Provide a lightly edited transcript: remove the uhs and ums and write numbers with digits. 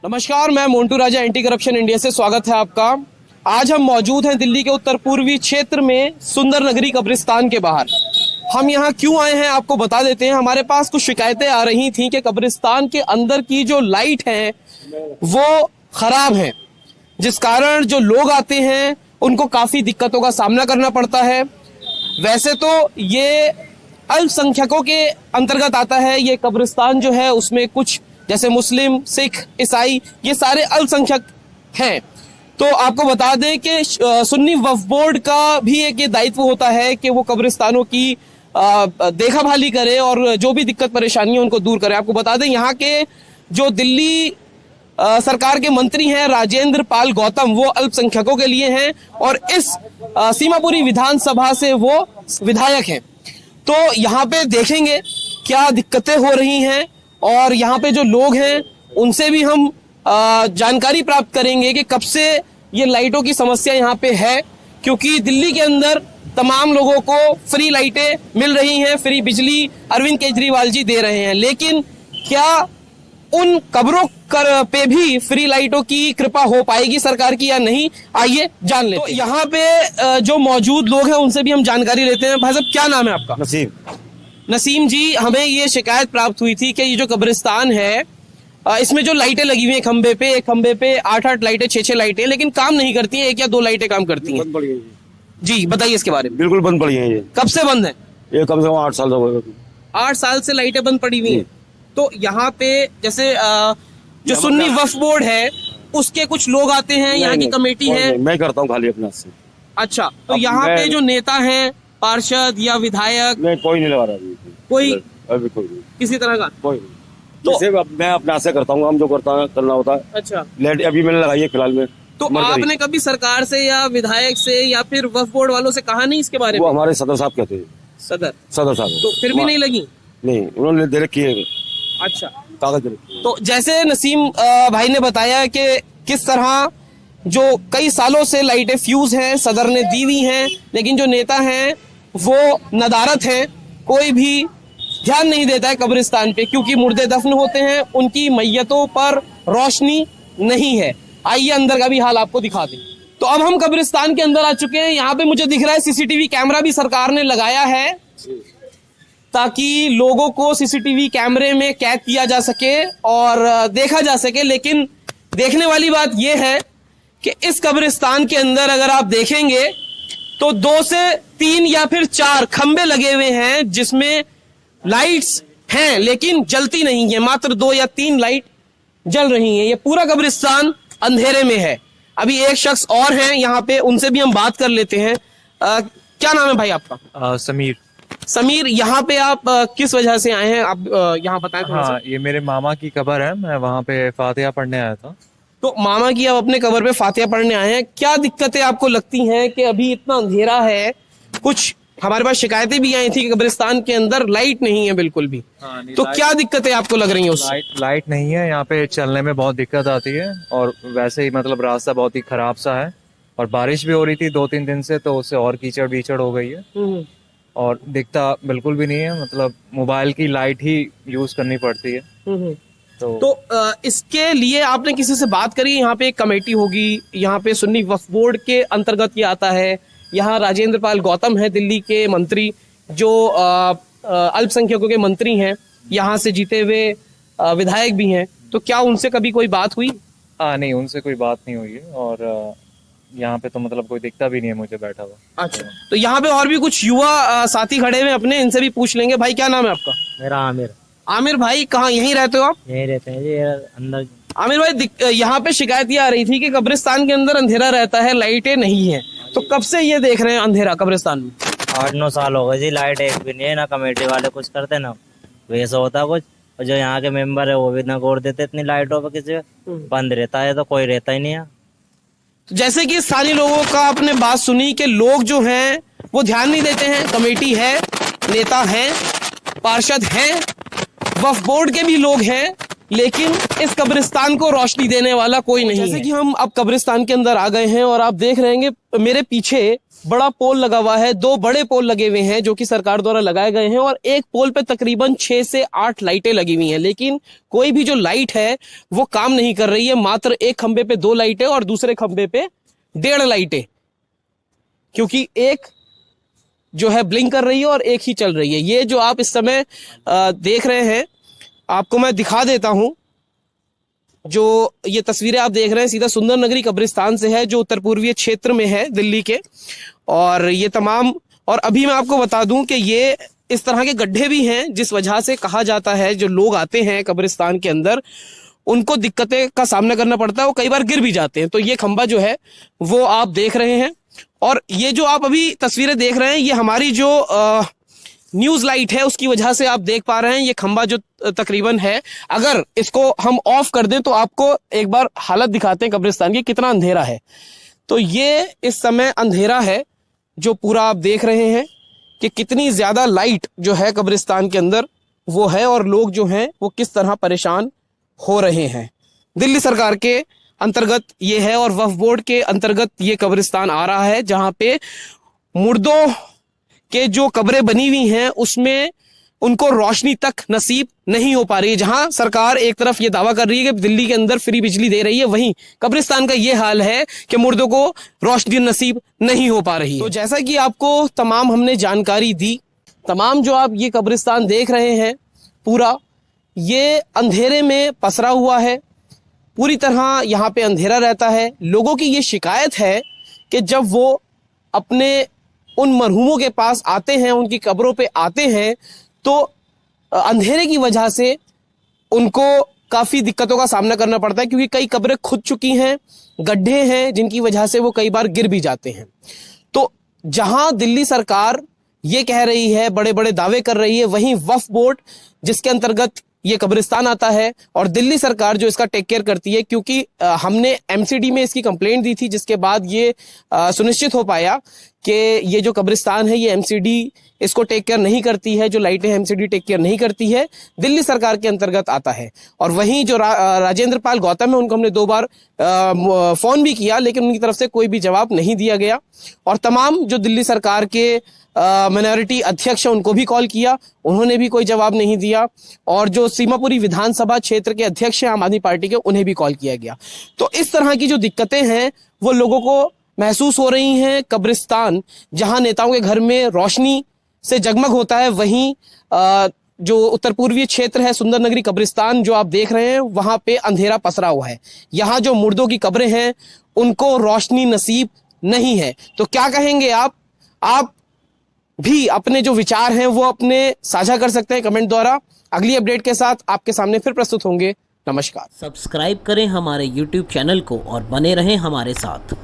नमस्कार, मैं मोन्टू राजा anti corruption India से स्वागत है आपका। आज हम मौजूद हैं दिल्ली के उत्तर पूर्वी क्षेत्र में सुंदर नगरी कब्रिस्तान के बाहर। हम यहाँ क्यों आए हैं आपको बता देते हैं। हमारे पास कुछ शिकायतें आ रही थी कि कब्रिस्तान के अंदर की जो लाइट है वो खराब है, जिस कारण जो लोग आते हैं उनको काफी दिक्कतों का सामना करना पड़ता है। वैसे तो ये अल्पसंख्यकों के अंतर्गत आता है ये कब्रिस्तान जो है, उसमें कुछ जैसे मुस्लिम, सिख, ईसाई ये सारे अल्पसंख्यक हैं। तो आपको बता दें कि सुन्नी वक्फ बोर्ड का भी एक ये दायित्व होता है कि वो कब्रिस्तानों की देखभाली करे और जो भी दिक्कत परेशानी है उनको दूर करे। आपको बता दें यहाँ के जो दिल्ली सरकार के मंत्री हैं राजेंद्र पाल गौतम, वो अल्पसंख्यकों के लिए हैं और इस सीमापुरी विधानसभा से वो विधायक हैं। तो यहाँ पे देखेंगे क्या दिक्कतें हो रही हैं और यहाँ पे जो लोग हैं उनसे भी हम जानकारी प्राप्त करेंगे कि कब से ये लाइटों की समस्या यहाँ पे है, क्योंकि दिल्ली के अंदर तमाम लोगों को फ्री लाइटें मिल रही हैं, फ्री बिजली अरविंद केजरीवाल जी दे रहे हैं। लेकिन क्या उन कब्रों पे भी फ्री लाइटों की कृपा हो पाएगी सरकार की या नहीं, आइए जान लेते हैं। तो यहाँ पे जो मौजूद लोग हैं उनसे भी हम जानकारी लेते हैं। भाई साहब, क्या नाम है आपका? नसीम जी, हमें ये शिकायत प्राप्त हुई थी कि ये जो कब्रिस्तान है इसमें जो लाइटें लगी हुई हैं खंबे पे, एक खंबे पे 8-8 लाइटें, 6-6 लाइटें, लेकिन काम नहीं करती हैं, 1 या 2 लाइटें काम करती हैं। जी बताइए इसके बारे में। बिल्कुल बंद पड़ी है। ये कब से बंद है? ये कम से कम 8 साल हो गए। 8 साल से लाइटें बंद पड़ी हुई हैं। तो यहाँ पे जैसे जो सुन्नी वक्फ बोर्ड है उसके कुछ लोग आते हैं, यहाँ की कमेटी है। मैं करता हूँ खाली अपने से। अच्छा, तो यहाँ पे जो नेता हैं, पार्षद या विधायक? मैं कोई नहीं लगा रहा कोई अभी कोई किसी तरह का कोई नहीं। तो मैं अपने से करता हूँ, हम जो करना होता है। अच्छा, लाइट अभी मैंने लगाई है फिलहाल में। तो आपने कभी सरकार से या विधायक से या फिर वक्फ बोर्ड वालों से कहा नहीं इसके बारे में? वो हमारे सदर साहब कहते हैं। सदर साहब तो फिर भी नहीं लगी? नहीं, उन्होंने दे रखी है। अच्छा, कागज दे रखी है। तो जैसे नसीम भाई ने बताया कि किस तरह जो कई सालों से लाइटें फ्यूज हैं, सदर ने दी हुई हैं, लेकिन जो नेता हैं वो नदारत हैं, कोई भी ध्यान नहीं देता है कब्रिस्तान पे, क्योंकि मुर्दे दफन होते हैं, उनकी मैयतों पर रोशनी नहीं है। आइए अंदर का भी हाल आपको दिखा दें। तो अब हम कब्रिस्तान के अंदर आ चुके हैं। यहाँ पे मुझे दिख रहा है सीसीटीवी कैमरा भी सरकार ने लगाया है ताकि लोगों को सीसीटीवी कैमरे में कैद किया जा सके और देखा जा सके। लेकिन देखने वाली बात यह है कि इस कब्रिस्तान के अंदर अगर आप देखेंगे तो 2 से 3 या फिर 4 खंबे लगे हुए हैं जिसमें लाइट्स हैं लेकिन जलती नहीं है। मात्र 2 या 3 लाइट जल रही हैं। ये पूरा कब्रिस्तान अंधेरे में है। अभी एक शख्स और हैं यहाँ पे, उनसे भी हम बात कर लेते हैं। क्या नाम है भाई आपका? समीर, यहाँ पे आप किस वजह से आए हैं? आप यहाँ बताएं थोड़ा सा। ये मेरे मामा की कब्र है, मैं वहाँ पे फातिहा पढ़ने आया था। तो मामा की आप अपने कब्र पे फातिहा पढ़ने आए हैं। क्या दिक्कतें आपको लगती हैं कि अभी इतना अंधेरा है? कुछ हमारे पास शिकायतें भी आई थी कि कब्रिस्तान के अंदर लाइट नहीं है बिल्कुल भी। तो क्या दिक्कतें आपको लग रही हैं उससे? लाइट नहीं है, यहाँ पे चलने में बहुत दिक्कत आती है और वैसे ही मतलब रास्ता बहुत ही खराब सा है और बारिश भी हो रही थी 2-3 दिन से, तो उससे और कीचड़ हो गई है और दिखता बिल्कुल भी नहीं है। मतलब मोबाइल की लाइट ही यूज करनी पड़ती है। तो इसके लिए आपने किसी से बात करी? यहाँ पे एक कमेटी होगी, यहाँ पे सुन्नी वक्फ बोर्ड के अंतर्गत ये आता है। यहाँ राजेंद्र पाल गौतम है दिल्ली के मंत्री, जो अल्पसंख्यकों के मंत्री हैं, यहाँ से जीते हुए विधायक भी हैं। तो क्या उनसे कभी कोई बात हुई? नहीं, उनसे कोई बात नहीं हुई है और यहाँ पे तो मतलब कोई दिखता भी नहीं है मुझे बैठा हुआ। अच्छा, तो यहाँ पे और भी कुछ युवा साथी खड़े हुए अपने, इनसे भी पूछ लेंगे। भाई क्या नाम है आपका? मेरा आमिर। आमिर भाई, कहाँ यहीं रहते हो आप? यहीं रहते हैं जी, अंदर। आमिर भाई, यहाँ पे शिकायत ये आ रही थी कि कब्रिस्तान के अंदर अंधेरा रहता है, लाइटें नहीं है। तो कब से ये देख रहे हैं अंधेरा कब्रिस्तान में? 8-9 साल हो गए जी, लाइट एक भी नहीं है। ना कमेटी वाले कुछ करते ना वैसा होता कुछ, और जो यहाँ के मेंबर है वो भी ना गौर देते इतनी लाइटों पर। किसी बंद रहता है तो कोई रहता ही नहीं है। तो जैसे कि स्थानीय लोगों का आपने बात सुनी कि लोग जो हैं वो ध्यान नहीं देते हैं। कमेटी है, नेता हैं, पार्षद हैं, वक्फ बोर्ड के भी लोग हैं, लेकिन इस कब्रिस्तान को रोशनी देने वाला कोई नहीं है। जैसे कि हम अब कब्रिस्तान के अंदर आ गए हैं और आप देख रहे हैं मेरे पीछे बड़ा पोल लगा हुआ है, 2 बड़े पोल लगे हुए हैं जो कि सरकार द्वारा लगाए गए हैं और एक पोल पे तकरीबन 6 से 8 लाइटें लगी हुई हैं, लेकिन कोई भी जो लाइट है वो काम नहीं कर रही है। मात्र एक खंबे पे 2 लाइटें और दूसरे खंबे पे 1.5 लाइटें, क्योंकि एक जो है ब्लिंक कर रही है और एक ही चल रही है। ये जो आप इस समय देख रहे हैं, आपको मैं दिखा देता हूं। जो ये तस्वीरें आप देख रहे हैं सीधा सुंदर नगरी कब्रिस्तान से है, जो उत्तर पूर्वीय क्षेत्र में है दिल्ली के। और ये तमाम, और अभी मैं आपको बता दूं कि ये इस तरह के गड्ढे भी हैं जिस वजह से कहा जाता है जो लोग आते हैं कब्रिस्तान के अंदर उनको दिक्कतें का सामना करना पड़ता है, वो कई बार गिर भी जाते हैं। तो ये खंबा जो है वो आप देख रहे हैं, और ये जो आप अभी तस्वीरें देख रहे हैं ये हमारी जो न्यूज लाइट है उसकी वजह से आप देख पा रहे हैं। ये खंबा जो तकरीबन है, अगर इसको हम ऑफ कर दें तो आपको एक बार हालत दिखाते हैं कब्रिस्तान की, कितना अंधेरा है। तो ये इस समय अंधेरा है जो पूरा आप देख रहे हैं कि कितनी ज्यादा लाइट जो है कब्रिस्तान के अंदर वो है, और लोग जो हैं वो किस तरह परेशान हो रहे हैं। दिल्ली सरकार के अंतर्गत ये है और वक्फ बोर्ड के अंतर्गत ये कब्रिस्तान आ रहा है, जहां पे मुर्दों के जो कब्रें बनी हुई हैं उसमें उनको रोशनी तक नसीब नहीं हो पा रही है। जहां सरकार एक तरफ ये दावा कर रही है कि दिल्ली के अंदर फ्री बिजली दे रही है, वहीं कब्रिस्तान का ये हाल है कि मुर्दों को रोशनी नसीब नहीं हो पा रही है। तो जैसा कि आपको तमाम हमने जानकारी दी, तमाम जो आप ये कब्रिस्तान देख रहे हैं पूरा ये अंधेरे में पसरा हुआ है, पूरी तरह यहाँ पे अंधेरा रहता है। लोगों की ये शिकायत है कि जब वो अपने उन मरहूमों के पास आते हैं, उनकी कब्रों पे आते हैं, तो अंधेरे की वजह से उनको काफ़ी दिक्कतों का सामना करना पड़ता है, क्योंकि कई कब्रें खुद चुकी हैं, गड्ढे हैं जिनकी वजह से वो कई बार गिर भी जाते हैं। तो जहां दिल्ली सरकार ये कह रही है, बड़े बड़े दावे कर रही है, वहीं वक्फ बोर्ड जिसके अंतर्गत ये कब्रिस्तान आता है और दिल्ली सरकार जो इसका टेक केयर करती है, क्योंकि हमने एमसीडी में इसकी कंप्लेंट दी थी, जिसके बाद ये सुनिश्चित हो पाया कि ये जो कब्रिस्तान है ये एमसीडी इसको टेक केयर नहीं करती है, जो लाइटें एमसीडी टेक केयर नहीं करती है, दिल्ली सरकार के अंतर्गत आता है। और वहीं जो राजेंद्र पाल गौतम है उनको हमने 2 बार फोन भी किया, लेकिन उनकी तरफ से कोई भी जवाब नहीं दिया गया। और तमाम जो दिल्ली सरकार के माइनॉरिटी अध्यक्ष है उनको भी कॉल किया, उन्होंने भी कोई जवाब नहीं दिया। और जो सीमापुरी विधानसभा क्षेत्र के अध्यक्ष हैं आम आदमी पार्टी के, उन्हें भी कॉल किया गया। तो इस तरह की जो दिक्कतें हैं वो लोगों को महसूस हो रही हैं। कब्रिस्तान जहां नेताओं के घर में रोशनी से जगमग होता है, वहीं जो उत्तर पूर्वीय क्षेत्र है सुंदर नगरी कब्रिस्तान जो आप देख रहे हैं वहां पे अंधेरा पसरा हुआ है। यहाँ जो मुर्दों की कब्रें हैं उनको रोशनी नसीब नहीं है। तो क्या कहेंगे आप भी अपने जो विचार हैं वो अपने साझा कर सकते हैं कमेंट द्वारा। अगली अपडेट के साथ आपके सामने फिर प्रस्तुत होंगे। नमस्कार। सब्सक्राइब करें हमारे YouTube चैनल को और बने रहें हमारे साथ।